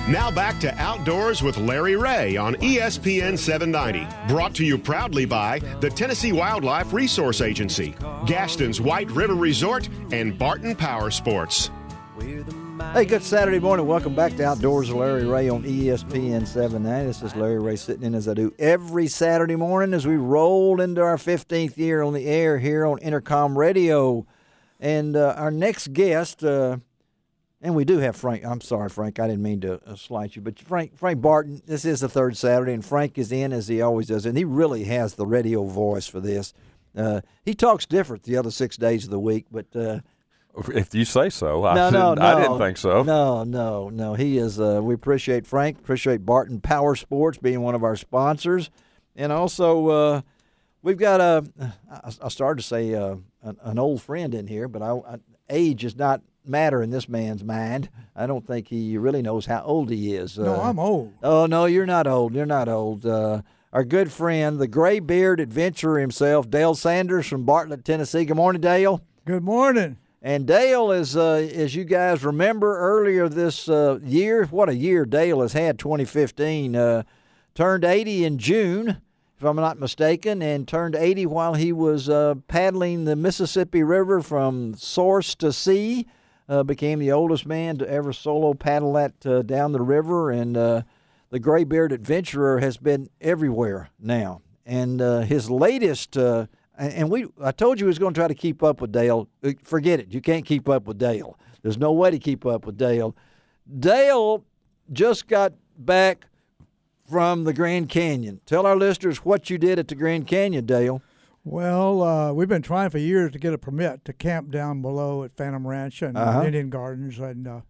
Now back to Outdoors with Larry Ray on ESPN 790. Brought to you proudly by the Tennessee Wildlife Resource Agency, Gaston's White River Resort, and Barton Power Sports. Hey, good Saturday morning. Welcome back to Outdoors with Larry Ray on ESPN 790. This is Larry Ray sitting in as I do every Saturday morning as we roll into our 15th year on the air here on Intercom Radio. And our next guest... and we do have Frank. I'm sorry, Frank. I didn't mean to slight you. But Frank Barton, this is the third Saturday, and Frank is in as he always does. And he really has the radio voice for this. He talks different the other 6 days of the week. But if you say so. I didn't think so. No. He is. We appreciate Frank. Appreciate Barton Power Sports being one of our sponsors. And also we've got I started to say an old friend in here, but age is not matter in this man's mind. I don't think he really knows how old he is. No, I'm old. Oh, no, you're not old. You're not old. Our good friend, the Greybeard adventurer himself, Dale Sanders from Bartlett, Tennessee. Good morning, Dale. Good morning. And Dale is, as you guys remember earlier this year, what a year Dale has had, 2015, turned 80 in June, if I'm not mistaken, and turned 80 while he was paddling the Mississippi River from source to sea. Became the oldest man to ever solo paddle that down the river, and the Greybeard adventurer has been everywhere now. And his latest, I told you he was going to try to keep up with Dale. Forget it. You can't keep up with Dale. There's no way to keep up with Dale. Dale just got back from the Grand Canyon. Tell our listeners what you did at the Grand Canyon, Dale. Well, we've been trying for years to get a permit to camp down below at Phantom Ranch and Indian Gardens and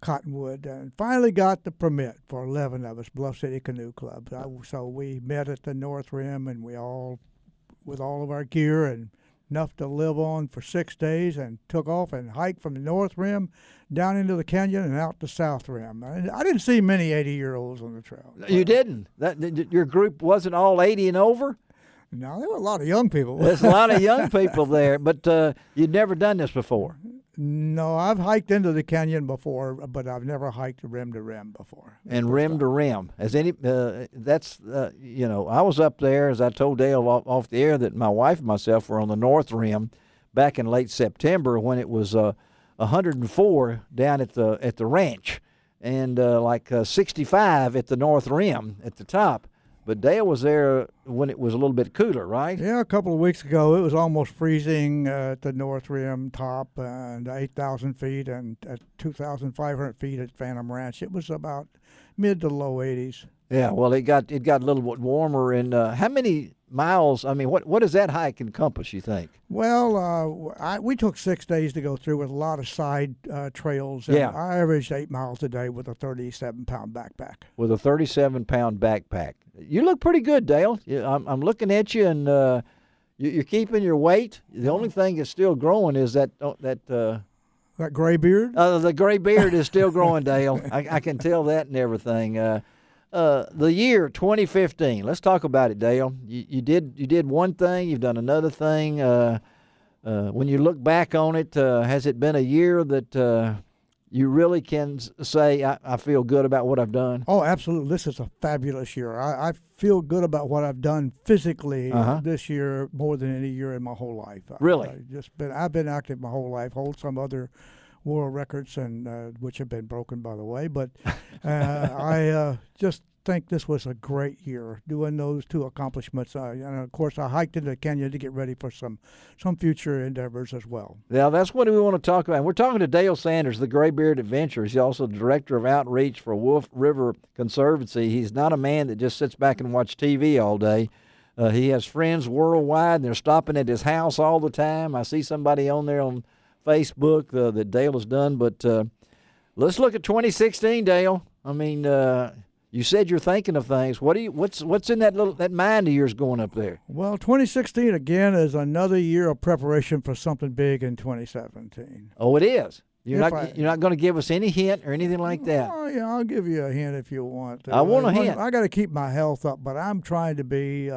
Cottonwood, and finally got the permit for 11 of us, Bluff City Canoe Club. So we met at the North Rim, and we all, with all of our gear and enough to live on for 6 days, and took off and hiked from the North Rim down into the canyon and out the South Rim. I didn't see many 80-year-olds on the trail. You didn't? Your group wasn't all 80 and over? No, there were a lot of young people. There's a lot of young people there, but you'd never done this before. No, I've hiked into the canyon before, but I've never hiked rim to rim before. And rim to rim. I was up there, as I told Dale off the air, that my wife and myself were on the North Rim back in late September when it was 104 down at the ranch, and 65 at the North Rim at the top. But Dale was there when it was a little bit cooler, right? Yeah, a couple of weeks ago it was almost freezing at the North Rim top and 8,000 feet, and at 2,500 feet at Phantom Ranch it was about mid to low 80s. Yeah, well, it got a little bit warmer. And how many miles? I mean, what does that hike encompass, you think? Well, we took 6 days to go through with a lot of side trails. And yeah. I averaged 8 miles a day with a 37-pound backpack. With a 37-pound backpack. You look pretty good, Dale. I'm looking at you, and you're keeping your weight. The only thing that's still growing is that gray beard? The gray beard is still growing, Dale. I can tell that and everything. The year 2015. Let's talk about it, Dale. You did one thing. You've done another thing. When you look back on it, has it been a year that you really can say, I feel good about what I've done? Oh, absolutely. This is a fabulous year. I feel good about what I've done physically this year more than any year in my whole life. Really? I've been active my whole life, hold some other world records, and which have been broken, by the way. But I just think this was a great year doing those two accomplishments. And of course, I hiked into the canyon to get ready for some future endeavors as well. Yeah, that's what we want to talk about. We're talking to Dale Sanders, the Greybeard adventurer. He's also the director of outreach for Wolf River Conservancy. He's not a man that just sits back and watches TV all day. He has friends worldwide, and they're stopping at his house all the time. I see somebody on there on Facebook that Dale has done. But let's look at 2016, Dale. I mean, you said you're thinking of things. What's in that mind of yours going up there? Well, 2016 again is another year of preparation for something big in 2017. Oh, it is. You're not going to give us any hint or anything like that. Oh, yeah, I'll give you a hint if you want. I want a hint. I got to keep my health up, but I'm trying to be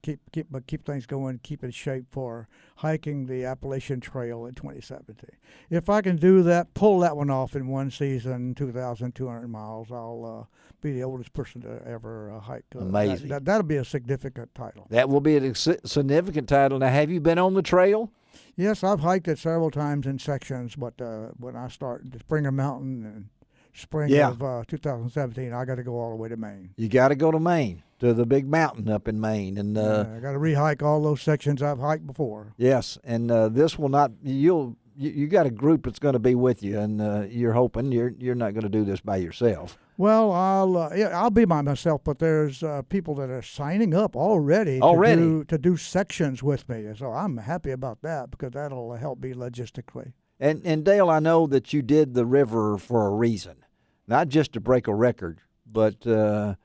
keep things going, keep in shape for hiking the Appalachian Trail in 2017. If I can do that, pull that one off in one season, 2,200 miles, I'll be the oldest person to ever hike. Amazing. That'll be a significant title. That will be a significant title. Now, have you been on the trail? Yes, I've hiked it several times in sections, but when I start the Springer Mountain and spring of 2017, I got to go all the way to Maine. You got to go to Maine, to the big mountain up in Maine, and I got to rehike all those sections I've hiked before. Yes, and this will not. You got a group that's going to be with you, and you're hoping you're not going to do this by yourself. Well, I'll be by myself, but there's people that are signing up already to do sections with me, so I'm happy about that because that'll help me logistically. And Dale, I know that you did the river for a reason, not just to break a record, but to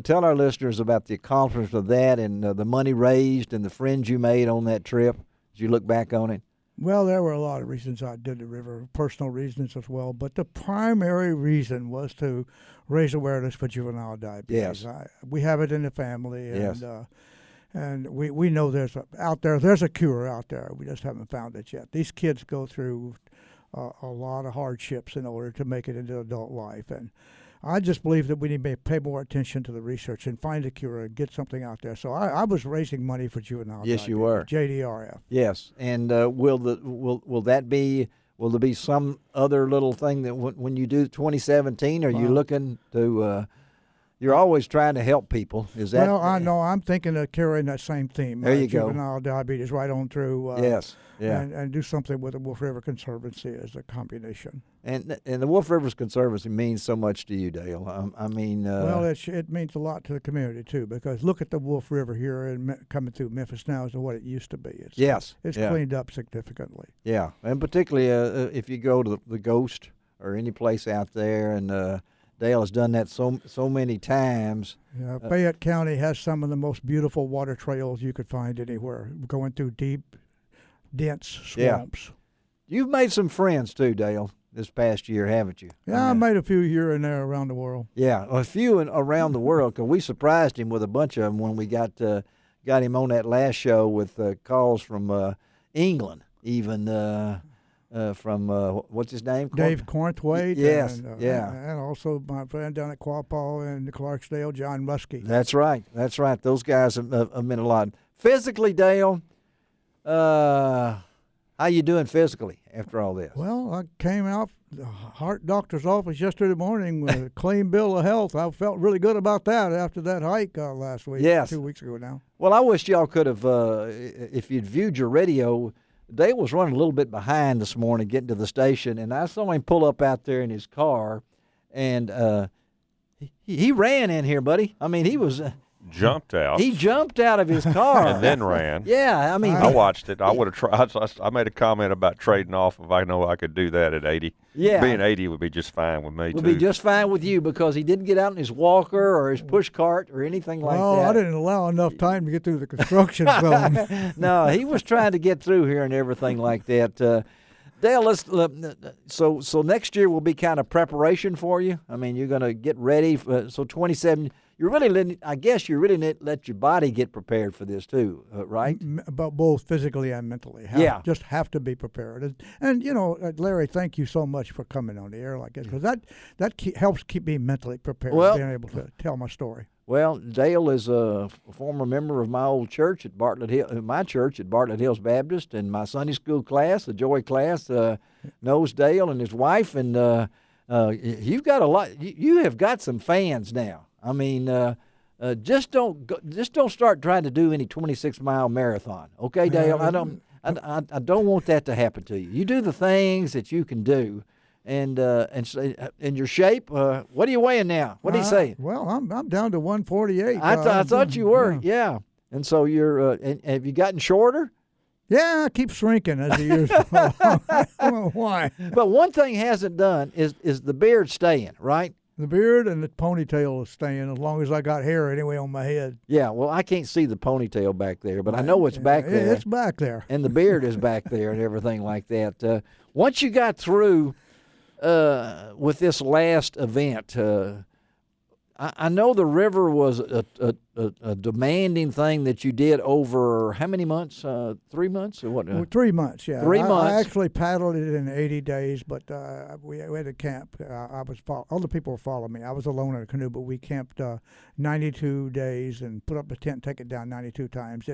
tell our listeners about the accomplishments of that and the money raised and the friends you made on that trip as you look back on it. Well, there were a lot of reasons I did the river, personal reasons as well, but the primary reason was to raise awareness for juvenile diabetes. Yes. We have it in the family, and Yes. and we know there's a cure out there. We just haven't found it yet. These kids go through a lot of hardships in order to make it into adult life, and I just believe that we need to pay more attention to the research and find a cure and get something out there. So I was raising money for juvenile Yes, diabetes, you were. JDRF. Yes, and will there be some other little thing that when you do 2017, are you looking to? You're always trying to help people. Is that? Well, I know. I'm thinking of carrying that same theme. There you go. Juvenile diabetes right on through. Yes. Yeah. And do something with the Wolf River Conservancy as a combination. And the Wolf Rivers Conservancy means so much to you, Dale. I mean. Well, it means a lot to the community too, because look at the Wolf River here and coming through Memphis now as to what it used to be. Yes. It's cleaned up significantly. Yeah, and particularly if you go to the Ghost or any place out there, and Dale has done that so many times. Yeah, Fayette County has some of the most beautiful water trails you could find anywhere, going through deep, dense swamps. Yeah. You've made some friends too, Dale, this past year, haven't you? Yeah, I made a few here and there around the world. Yeah, a few around the world, because we surprised him with a bunch of them when we got him on that last show with calls from England, even. From what's his name? Dave Cornthwaite. Yes, and, yeah. And also my friend down at Quapaw and Clarksdale, John Muskie. That's right. Those guys have meant a lot. Physically, Dale, how you doing physically after all this? Well, I came out the heart doctor's office yesterday morning with a clean bill of health. I felt really good about that after that hike last week. Yes. 2 weeks ago now. Well, I wish y'all could have, if you'd viewed your radio. Dale was running a little bit behind this morning getting to the station, and I saw him pull up out there in his car, and he ran in here, buddy. I mean, he was jumped out. He jumped out of his car and then ran. Yeah, I mean, I watched it. I would have tried. I made a comment about trading off if I know I could do that at 80. Yeah, being 80 would be just fine with me. Would be just fine with you because he didn't get out in his walker or his push cart or anything like that. Oh, I didn't allow enough time to get through the construction zone. No, he was trying to get through here and everything like that. Dale, so next year will be kind of preparation for you. I mean, you're going to get ready. So 27. You really, I guess, you really let your body get prepared for this too, right? But both physically and mentally. Just have to be prepared. And you know, Larry, thank you so much for coming on the air like this, because that helps keep me mentally prepared, being able to tell my story. Well, Dale is a former member of my old church at Bartlett Hill, my church at Bartlett Hills Baptist, and my Sunday school class, the Joy class, knows Dale and his wife, and you've got a lot. You have got some fans now. I mean, just don't start trying to do any 26-mile marathon, okay, Dale? I don't want that to happen to you. You do the things that you can do, and in your shape. What are you weighing now? What are you saying? Well, I'm down to 148. I thought you were, yeah. And so you're. And have you gotten shorter? Yeah, I keep shrinking as the years go on. I don't know why. But one thing hasn't done is the beard staying, right? The beard and the ponytail is staying as long as I got hair anyway on my head. Yeah, well, I can't see the ponytail back there, but I know it's back there. It's back there. And the beard is back there and everything like that. Once you got through with this last event, I know the river was a demanding thing that you did over how many months? 3 months or what? Well, 3 months, yeah. 3 months. I actually paddled it in 80 days, but we had a camp. Other people were following me. I was alone in a canoe, but we camped 92 days and put up the tent, take it down 92 times.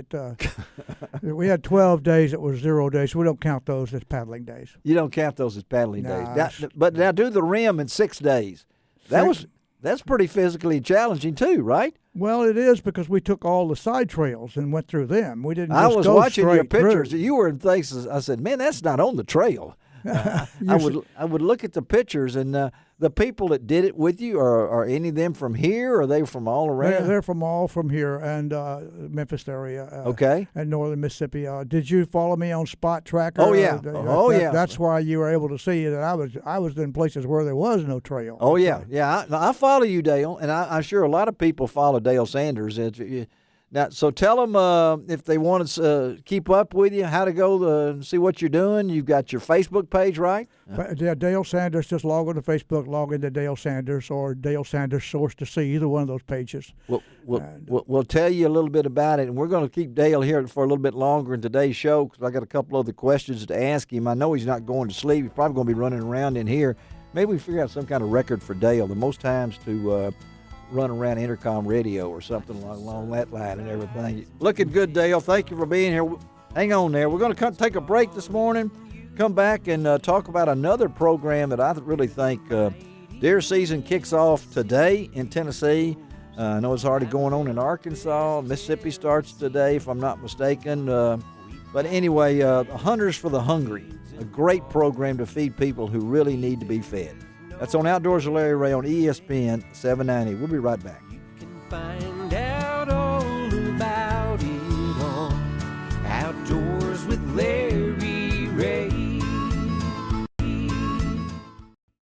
We had 12 days that were 0 days, so we don't count those as paddling days. You don't count those as paddling Nah, days. But now do the rim in 6 days. That's pretty physically challenging too, right? Well, it is because we took all the side trails and went through them. We didn't. I just was go watching your straight pictures. through. You were in places. I said, "Man, that's not on the trail." I would look at the pictures, and the people that did it with you are any of them from here, or are they from all around? They're from here and Memphis area. Okay. And northern Mississippi. Did you follow me on Spot Tracker? Oh yeah. Yeah. That's why you were able to see that I was in places where there was no trail. Oh yeah, yeah. I follow you, Dale, and I'm sure a lot of people follow Dale Sanders. Now, so tell them if they want to keep up with you, how to go see what you're doing. You've got your Facebook page, right? Yeah, Dale Sanders. Just log on to Facebook, log into Dale Sanders or Dale Sanders Source to See, either one of those pages. We'll tell you a little bit about it, and we're going to keep Dale here for a little bit longer in today's show because I got a couple other questions to ask him. I know he's not going to sleep. He's probably going to be running around in here. Maybe we figure out some kind of record for Dale, the most times to run around intercom radio or something along that line and everything. Looking good, Dale. Thank you for being here. Hang on there. We're going to take a break this morning, come back and talk about another program that I really think deer season kicks off today in Tennessee. I know it's already going on in Arkansas. Mississippi starts today, if I'm not mistaken. But anyway, Hunters for the Hungry, a great program to feed people who really need to be fed. That's on Outdoors with Larry Ray on ESPN 790. We'll be right back.